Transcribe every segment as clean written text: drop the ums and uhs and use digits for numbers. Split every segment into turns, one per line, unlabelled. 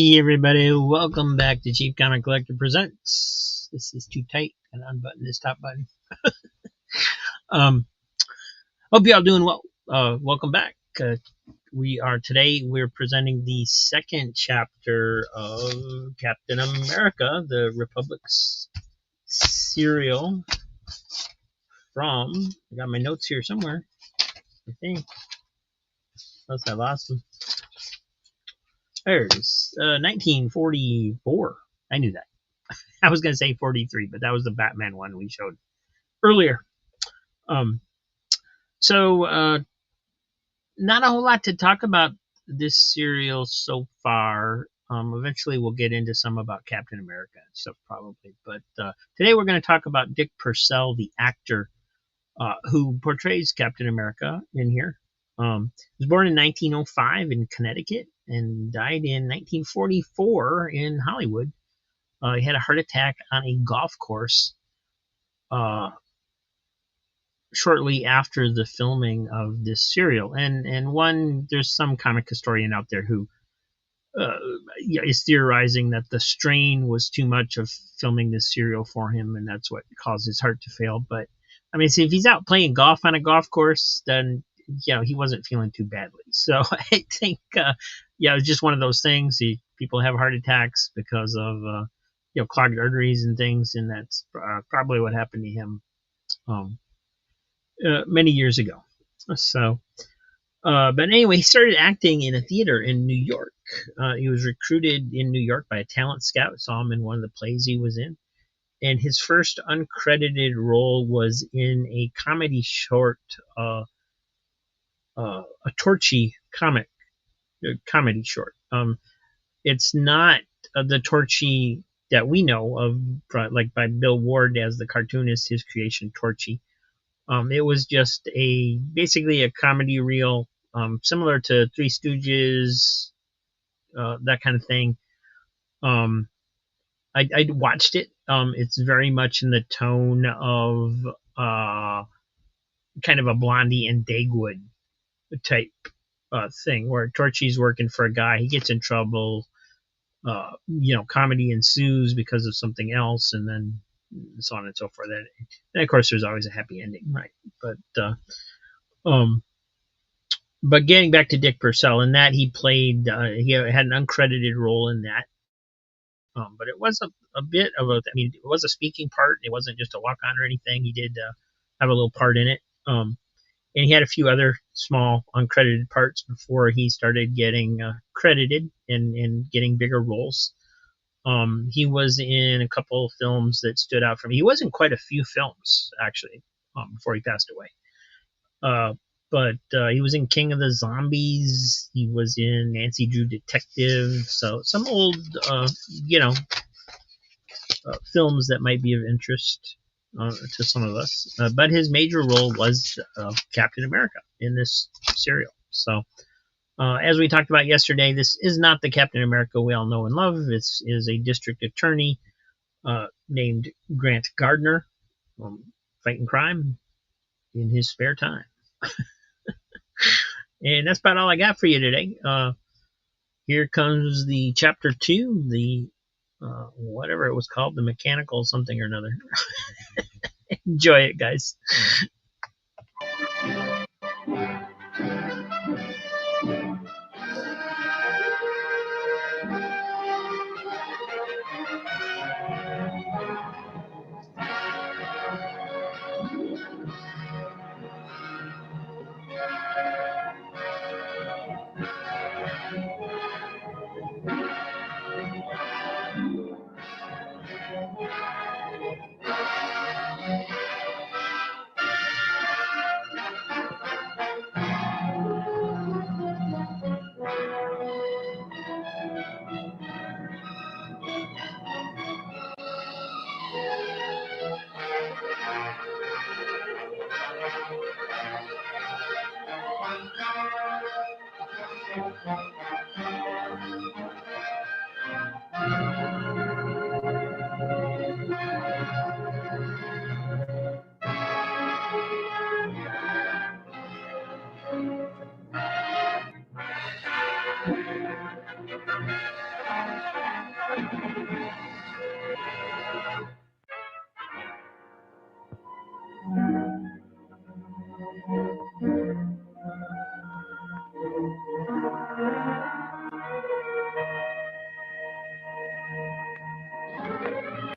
Hey everybody, welcome back to Cheap Comic Collector Presents. This is too tight. Gotta unbutton this top button. Um, Hope y'all doing well. Welcome back. We're presenting the second chapter of Captain America, the Republic's serial from, I got my notes here somewhere, I think. Unless I lost them. There it is. 1944. I knew that. I was going to say 43, but that was the Batman one we showed earlier. Um, so not a whole lot to talk about this serial so far. Eventually we'll get into some about Captain America and stuff probably, but today we're going to talk about Dick Purcell, the actor who portrays Captain America in here. He was born in 1905 in Connecticut and died in 1944 in Hollywood. He had a heart attack on a golf course shortly after the filming of this serial. And there's some comic historian out there who is theorizing that the strain was too much of filming this serial for him, and that's what caused his heart to fail. But I mean, see, if he's out playing golf on a golf course, then he wasn't feeling too badly. So I think it's just one of those things. People have heart attacks because of clogged arteries and things, and that's probably what happened to him many years ago. So, but anyway, he started acting in a theater in New York. He was recruited in New York by a talent scout, saw him in one of the plays he was in. And his first uncredited role was in a comedy short, a Torchy comedy short. It's not the Torchy that we know of, like by Bill Ward as the cartoonist, his creation Torchy. It was just basically a comedy reel, similar to Three Stooges, that kind of thing. I watched it. It's very much in the tone of kind of a Blondie and Dagwood type thing, where Torchy's working for a guy, he gets in trouble, comedy ensues because of something else, and then so on and so forth. And of course, there's always a happy ending, right? But getting back to Dick Purcell, in that he played, he had an uncredited role in that. But it was a bit of it was a speaking part. It wasn't just a walk on or anything. He did have a little part in it. And he had a few other small uncredited parts before he started getting credited and getting bigger roles. He was in a couple of films that stood out for me. He was in quite a few films, actually, before he passed away. But he was in King of the Zombies. He was in Nancy Drew Detective. So some old, films that might be of interest to some of us. But his major role was Captain America in this serial. So as we talked about yesterday, this is not the Captain America we all know and love. This is a district attorney named Grant Gardner, fighting crime in his spare time. And that's about all I got for you today. Here comes the chapter 2, the whatever it was called, the mechanical something or another. Enjoy it, guys.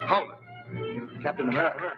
Hold it. Captain America.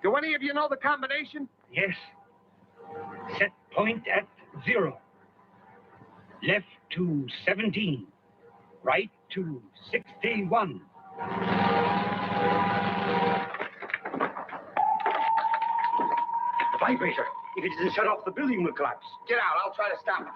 Do any of you know the combination?
Yes. Set point at 0. Left to 17. Right to 61. The vibrator. If it isn't shut off, the building will collapse.
Get out. I'll try to stop it.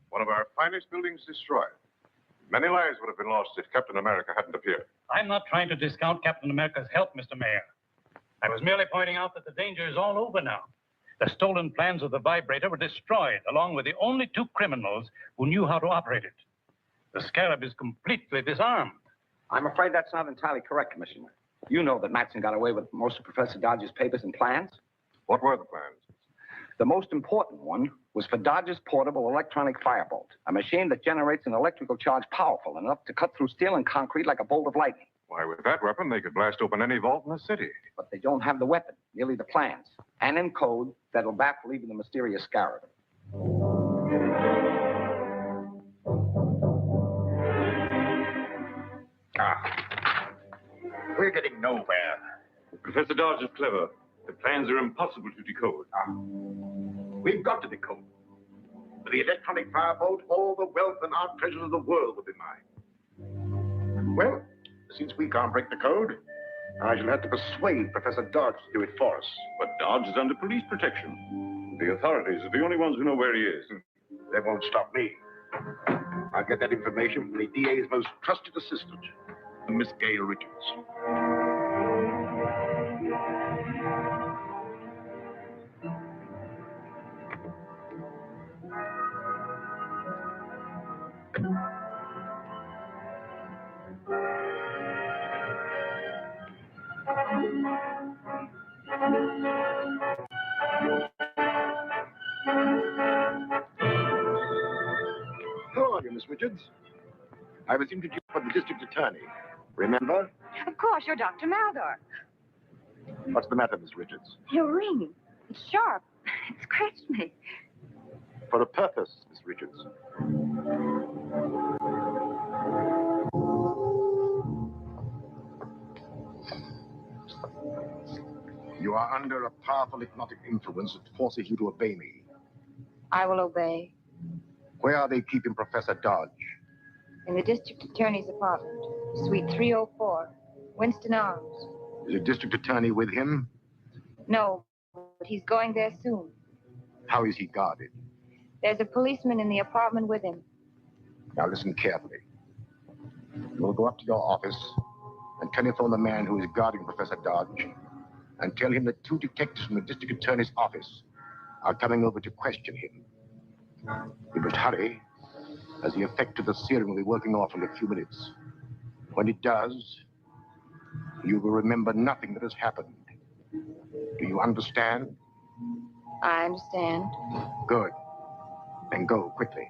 One of our finest buildings destroyed. Many lives would have been lost if Captain America hadn't appeared.
I'm not trying to discount Captain America's help, Mr. Mayor. I was merely pointing out that the danger is all over now. The stolen plans of the vibrator were destroyed, along with the only 2 criminals who knew how to operate it. The Scarab is completely disarmed.
I'm afraid that's not entirely correct, Commissioner. You know that Matson got away with most of Professor Dodge's papers and plans.
What were the plans?
The most important one was for Dodge's portable electronic firebolt, a machine that generates an electrical charge powerful enough to cut through steel and concrete like a bolt of lightning.
Why, with that weapon, they could blast open any vault in the city.
But they don't have the weapon, merely the plans, and in code that'll baffle even the mysterious Scarab.
We're getting nowhere.
Professor Dodge is clever. The plans are impossible to decode.
We've got to decode. With the electronic firebolt, all the wealth and art treasures of the world will be mine. Well, since we can't break the code, I shall have to persuade Professor Dodge to do it for us.
But Dodge is under police protection. The authorities are the only ones who know where he is.
They won't stop me. I'll get that information from the DA's most trusted assistant, Miss Gail Richards. How are you, Miss Richards? I was introduced by the district attorney. Remember?
Of course, you're Dr. Maldor.
What's the matter, Miss Richards?
Your ring. It's sharp. It scratched me.
For a purpose, Miss Richards. You are under a powerful hypnotic influence that forces you to obey me.
I will obey.
Where are they keeping Professor Dodge?
In the district attorney's apartment, suite 304, Winston Arms.
Is the district attorney with him?
No, but he's going there soon.
How is he guarded?
There's a policeman in the apartment with him.
Now listen carefully. You will go up to your office and telephone the man who is guarding Professor Dodge and tell him that 2 detectives from the district attorney's office are coming over to question him. You must hurry, as the effect of the serum will be working off in a few minutes. When it does, you will remember nothing that has happened. Do you understand?
I understand.
Good. Then go quickly.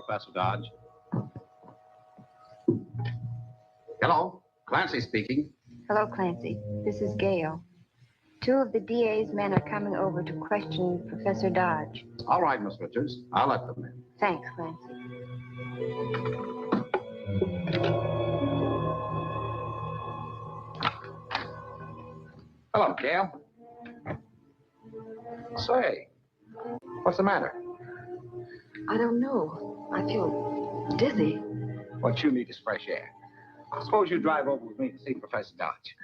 Professor Dodge. Hello, Clancy speaking.
Hello, Clancy. This is Gail. 2 of the DA's men are coming over to question Professor Dodge.
All right, Miss Richards. I'll let them in.
Thanks, Clancy.
Hello, Gail. Say, what's the matter?
I don't know. I feel dizzy.
What you need is fresh air. Suppose you drive over with me to see Professor Dodge.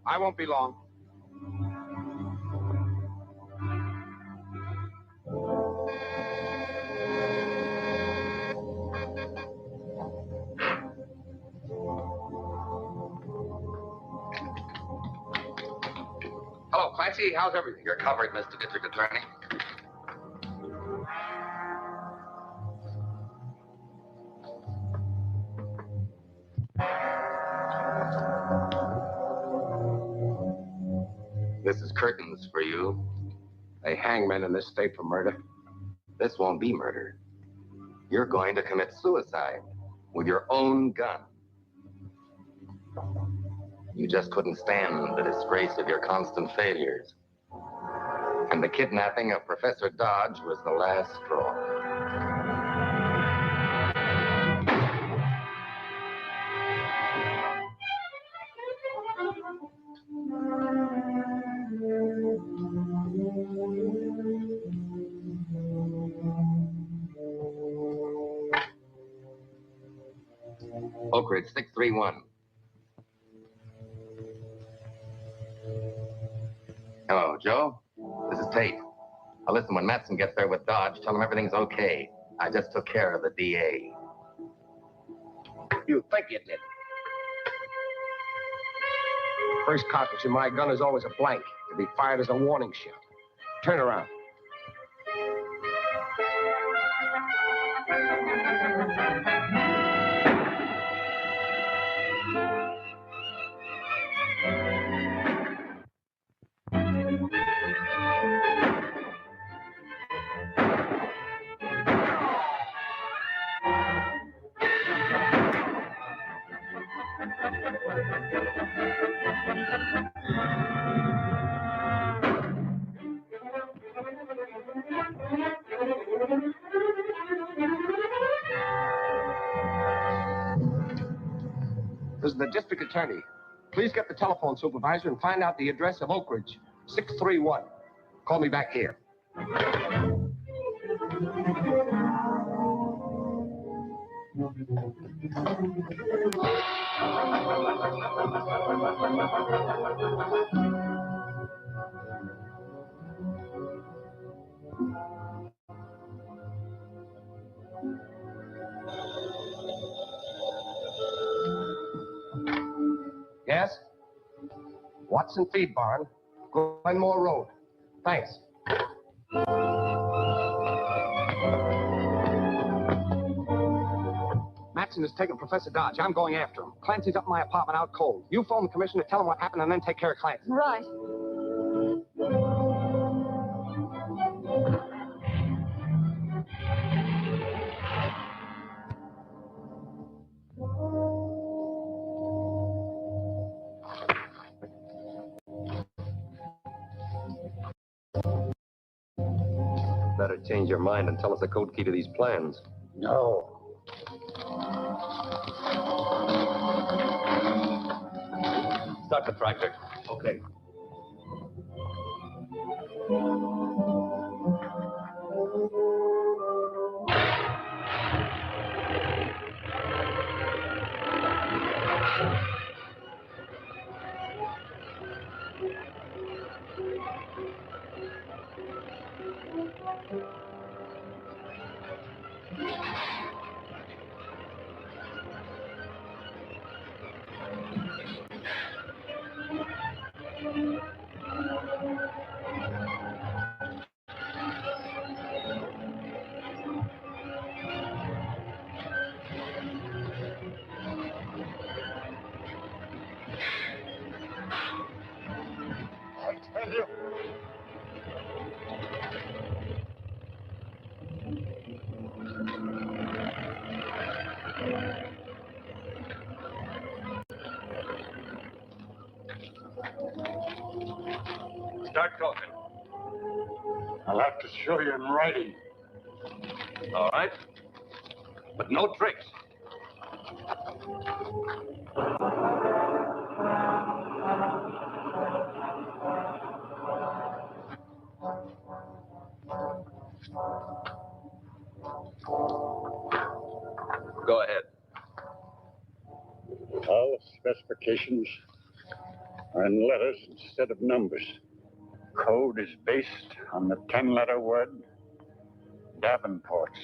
I won't be long. Hello, Clancy. How's everything?
You're covered, Mr. District Attorney. This is curtains for you.
They hang men in this state for murder.
This won't be murder. You're going to commit suicide with your own gun. You just couldn't stand the disgrace of your constant failures. And the kidnapping of Professor Dodge was the last straw. Oak Ridge 631. Hello, Joe. This is Tate. Now listen, when Matson gets there with Dodge, tell him everything's okay. I just took care of the DA.
You think you did. First cartridge in my gun is always a blank, to be fired as a warning shot. Turn around. This is the district attorney. Please get the telephone supervisor and find out the address of Oak Ridge, 631. Call me back here. Yes? Watson Feed Barn, Glenmore Road. Thanks. Matson has taken Professor Dodge. I'm going after him. Clancy's up in my apartment out cold. You phone the commissioner, tell him what happened, and then take care of Clancy.
Right.
Better change your mind and tell us the code key to these plans.
No.
Start the tractor.
Okay.
you.
Start talking.
I'll have to show you in writing.
All right. But no tricks. Go ahead.
All specifications are in letters instead of numbers. Code is based on the 10-letter word Davenport's.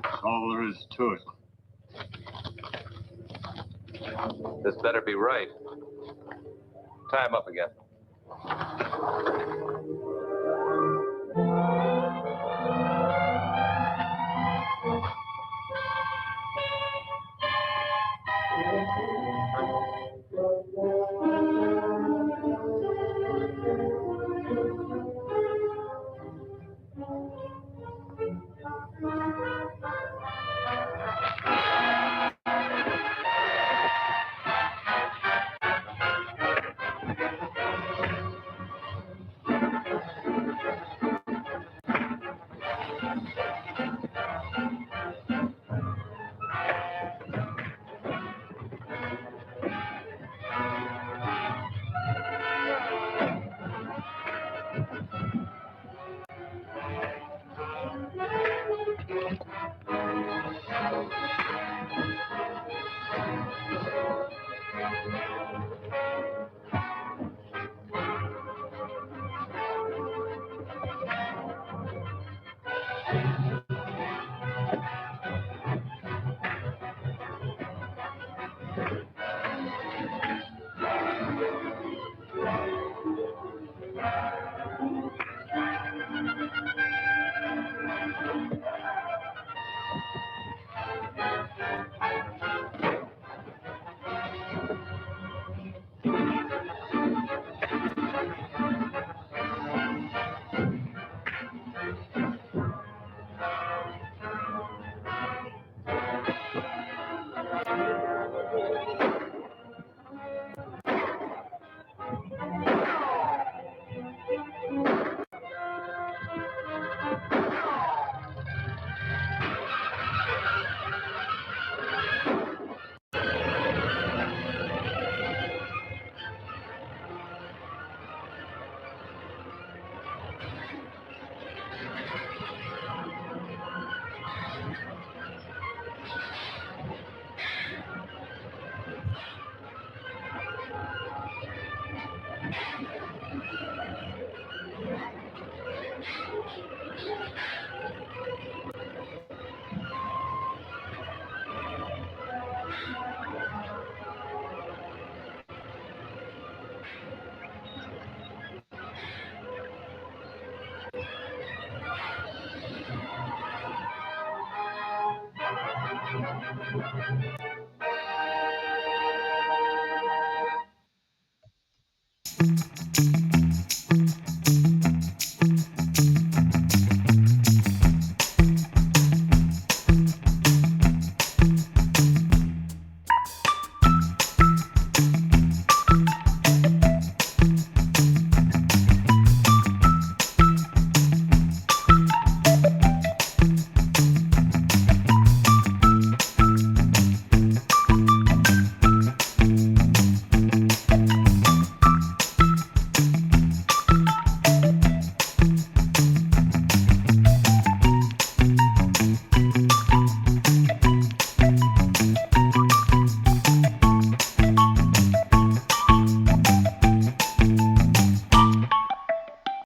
That's all there is to it.
This better be right. Tie him up again.